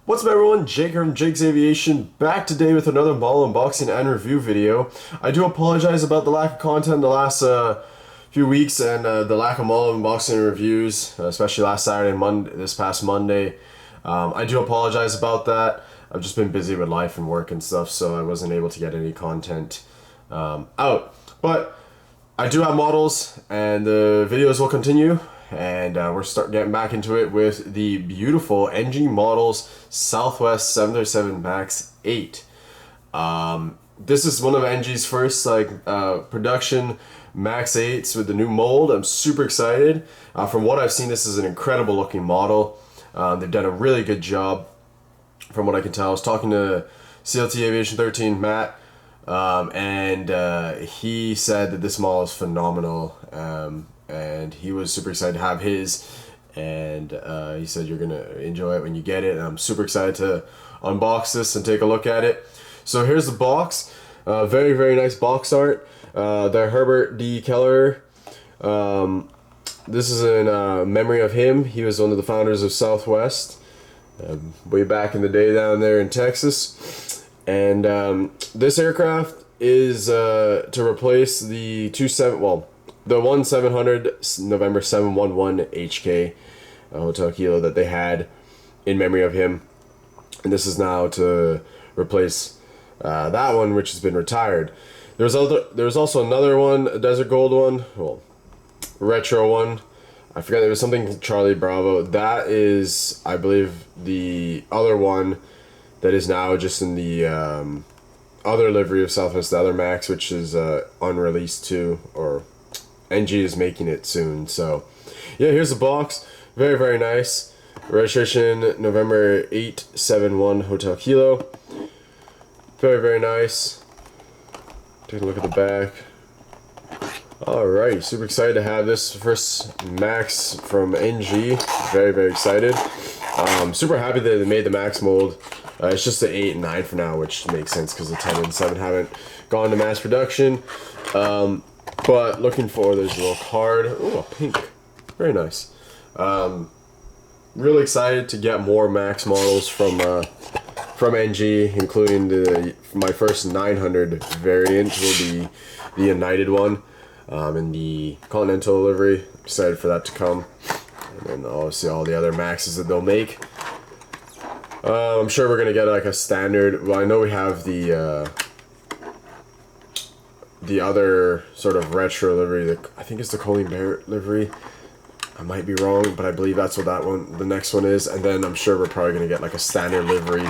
What's up everyone, Jake from Jake's Aviation, back today with another model unboxing and review video. I do apologize about the lack of content the last few weeks and the lack of model unboxing and reviews, especially last Saturday and this past Monday. I do apologize about that. I've just been busy with life and work and stuff, so I wasn't able to get any content out. But I do have models and the videos will continue. And we're getting back into it with the beautiful NG Models Southwest 737 MAX 8. This is one of NG's first production MAX 8s with the new mold. I'm super excited. From what I've seen, this is an incredible looking model. They've done a really good job from what I can tell. I was talking to CLT Aviation 13 Matt, and he said that this model is phenomenal. And he was super excited to have his, and he said you're gonna enjoy it when you get it, and I'm super excited to unbox this and take a look at it. So here's the box. Very, very nice box art. The Herbert D. Keller. This is in memory of him. He was one of the founders of Southwest way back in the day down there in Texas. And this aircraft is to replace the the 1700 November 711 HK Hotel Kilo that they had in memory of him, and this is now to replace that one, which has been retired. There's also another one, a Desert Gold one, well, retro one. I forget, there was something Charlie Bravo. That is, I believe, the other one that is now just in the other livery of Southwest, the other Max, which is unreleased too, or NG is making it soon. So yeah, here's the box. Very, very nice. Registration November 871 Hotel Kilo. Very, very nice. Take a look at the back. Alright, super excited to have this first Max from NG. Very, very excited. Super happy that they made the Max mold. It's just the 8 and 9 for now, which makes sense because the 10 and 7 haven't gone to mass production. But looking for, there's a little card. Oh, a pink. Very nice. Really excited to get more Max models from NG, including my first 900 variant will be the United one, and the Continental livery. Excited for that to come. And then obviously all the other Maxes that they'll make. I'm sure we're going to get like a standard. Well, I know we have the other sort of retro livery, I think it's the Colleen Barrett livery. I might be wrong, but I believe that's what that one, the next one is. And then I'm sure we're probably gonna get like a standard livery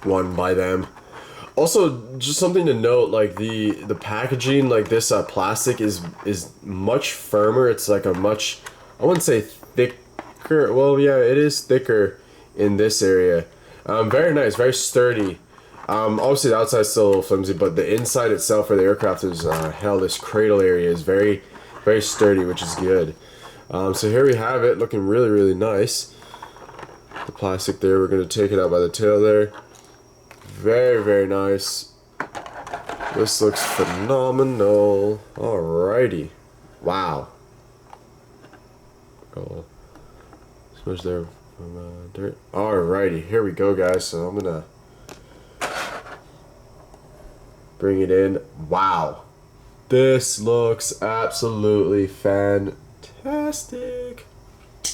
one by them. Also, just something to note, like the packaging, like this plastic is much firmer. It's like a much, I wouldn't say thicker. Well, yeah, it is thicker in this area. Very nice, very sturdy. Obviously the outside is still a little flimsy, but the inside itself for the aircraft is, this cradle area is very, very sturdy, which is good. So here we have it, looking really, really nice. The plastic there, we're going to take it out by the tail there. Very, very nice. This looks phenomenal. Alrighty. Wow. Oh, smudge there from dirt. Alrighty, here we go, guys. So I'm going to bring it in. Wow, this looks absolutely fantastic.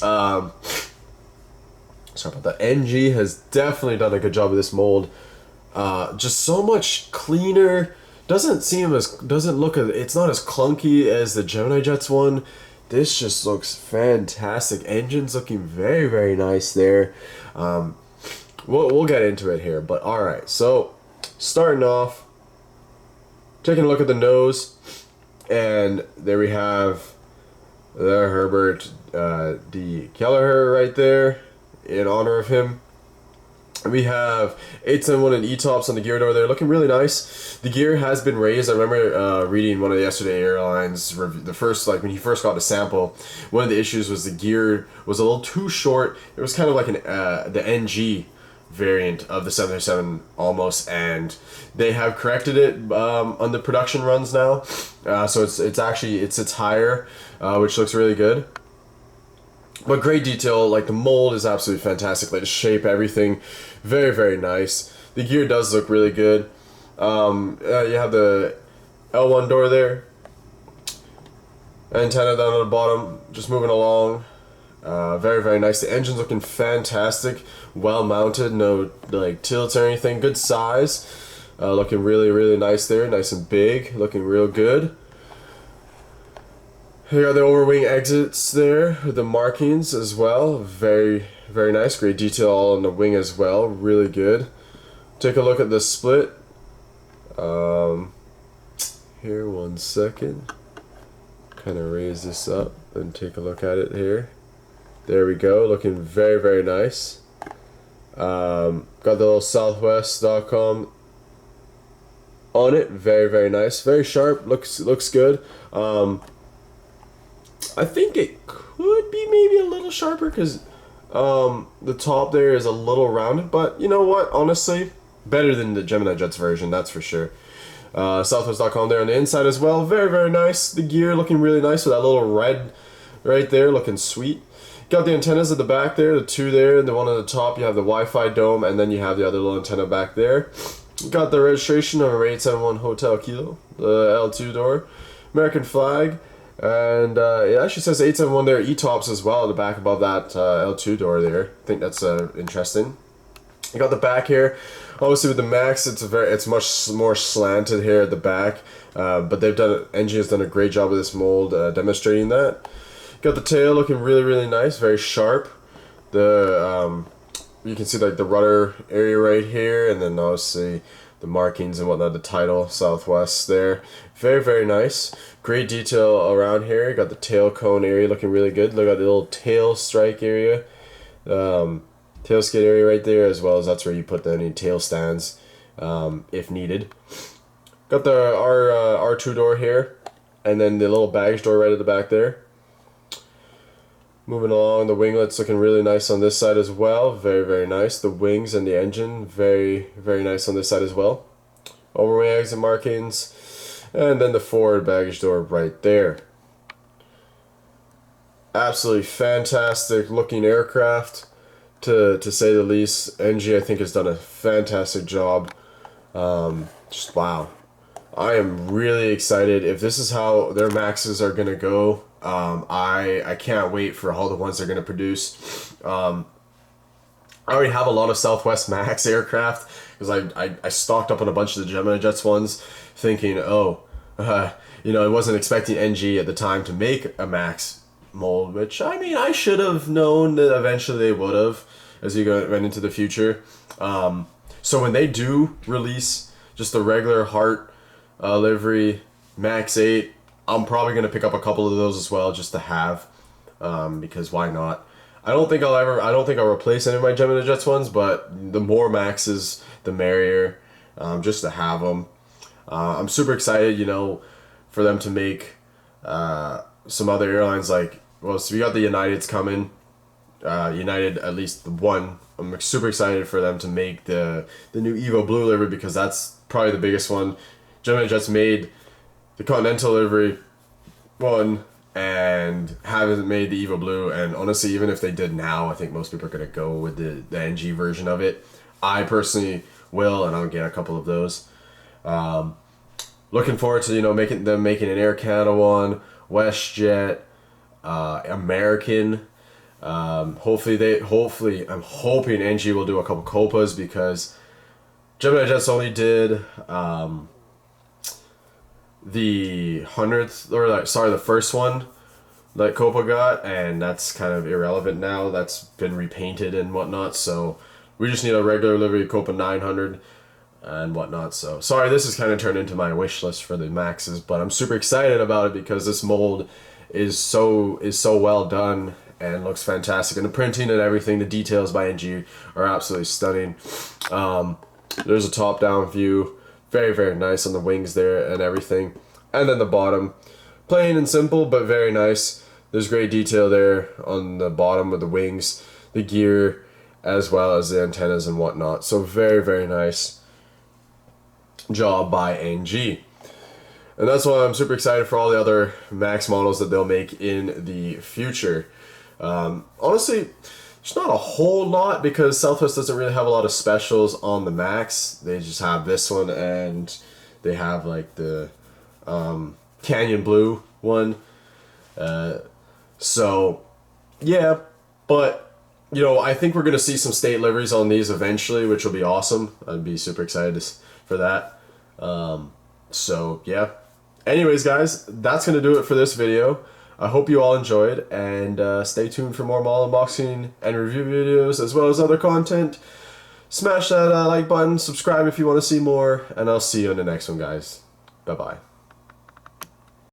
Sorry about that. NG has definitely done a good job with this mold. Just so much cleaner. Doesn't look as, it's not as clunky as the Gemini Jets one. This just looks fantastic. Engine's looking very, very nice there. We'll get into it here, but all right. So starting off, taking a look at the nose, and there we have the Herbert D. Kelleher right there in honor of him. We have 871 and E-tops on the gear door there, looking really nice. The gear has been raised. I remember reading one of the Yesterday Airlines review, the first, like when he first got the sample, one of the issues was the gear was a little too short. It was kind of like the NG variant of the 737 almost, and they have corrected it on the production runs now. So it's actually, it sits higher, which looks really good. But great detail, like the mold is absolutely fantastic. Like the shape, everything, very, very nice. The gear does look really good. You have the L1 door there. Antenna down at the bottom, just moving along. Very, very nice. The engine's looking fantastic. Well mounted, no like tilts or anything. Good size. Looking really, really nice there. Nice and big. Looking real good. You got the overwing exits there with the markings as well. Very, very nice. Great detail all on the wing as well. Really good. Take a look at the split. Here, 1 second. Kind of raise this up and take a look at it here. There we go. Looking very, very nice. Got the little southwest.com on it. Very, very nice. Very sharp. Looks good. I think it could be maybe a little sharper because the top there is a little rounded, but you know what? Honestly, better than the Gemini Jets version, that's for sure. Southwest.com there on the inside as well. Very, very nice. The gear looking really nice with that little red right there, looking sweet. Got the antennas at the back there, the two there, and the one on the top. You have the Wi-Fi dome, and then you have the other little antenna back there. Got the registration of 871 Hotel Kilo, the L2 door, American flag. And it actually says 871 there, E-tops as well at the back above that L2 door there. I think that's interesting. You got the back here. Obviously with the Max, it's much more slanted here at the back. But NG has done a great job with this mold demonstrating that. Got the tail looking really, really nice, very sharp. You can see like the rudder area right here, and then obviously the markings and whatnot, the title, Southwest there. Very, very nice. Great detail around here. Got the tail cone area looking really good. Look at the little tail strike area. Tail skid area right there, as well as that's where you put any tail stands if needed. Got the R2 door here, and then the little baggage door right at the back there. Moving along, the winglets looking really nice on this side as well. Very, very nice. The wings and the engine, very, very nice on this side as well. Overwing exit markings. And then the forward baggage door right there. Absolutely fantastic looking aircraft, to say the least. NG, I think, has done a fantastic job. Just wow. I am really excited. If this is how their Maxes are going to go, I can't wait for all the ones they're going to produce. I already have a lot of Southwest Max aircraft because I stocked up on a bunch of the Gemini Jets ones, thinking, I wasn't expecting NG at the time to make a Max mold, which, I mean, I should have known that eventually they would have as you went into the future. So when they do release just the regular Heart livery Max 8, I'm probably going to pick up a couple of those as well just to have, because why not? I don't think I'll replace any of my Gemini Jets ones, but the more Maxes, the merrier, just to have them. I'm super excited, for them to make some other airlines so we got the United's coming. United, at least the one. I'm super excited for them to make the new Evo Blue livery because that's probably the biggest one. Gemini Jets made the Continental livery one and haven't made the Evo Blue, and honestly, even if they did now, I think most people are going to go with the NG version of it. I personally will, and I'll get a couple of those. Looking forward to making an Air Canada one, WestJet, American. Hopefully, I'm hoping NG will do a couple Copas because Gemini Jets only did the 100th, the first one that Copa got, and that's kind of irrelevant now. That's been repainted and whatnot, so we just need a regular livery Copa 900 and whatnot. So sorry, this has kind of turned into my wish list for the Maxes, but I'm super excited about it because this mold is so well done and looks fantastic, and the printing and everything, the details by NG are absolutely stunning. There's a top-down view, very, very nice on the wings there and everything, and then the bottom, plain and simple but very nice. There's great detail there on the bottom of the wings, the gear, as well as the antennas and whatnot. So very, very nice job by NG. And that's why I'm super excited for all the other Max models that they'll make in the future. Honestly, there's not a whole lot because Southwest doesn't really have a lot of specials on the Max. They just have this one, and they have like the Canyon Blue one. So yeah, but you know, I think we're gonna see some state liveries on these eventually, which will be awesome. I'd be super excited for that. So yeah. Anyways, guys, that's gonna do it for this video. I hope you all enjoyed, and stay tuned for more model unboxing and review videos, as well as other content. Smash that like button, subscribe if you want to see more, and I'll see you in the next one, guys. Bye-bye.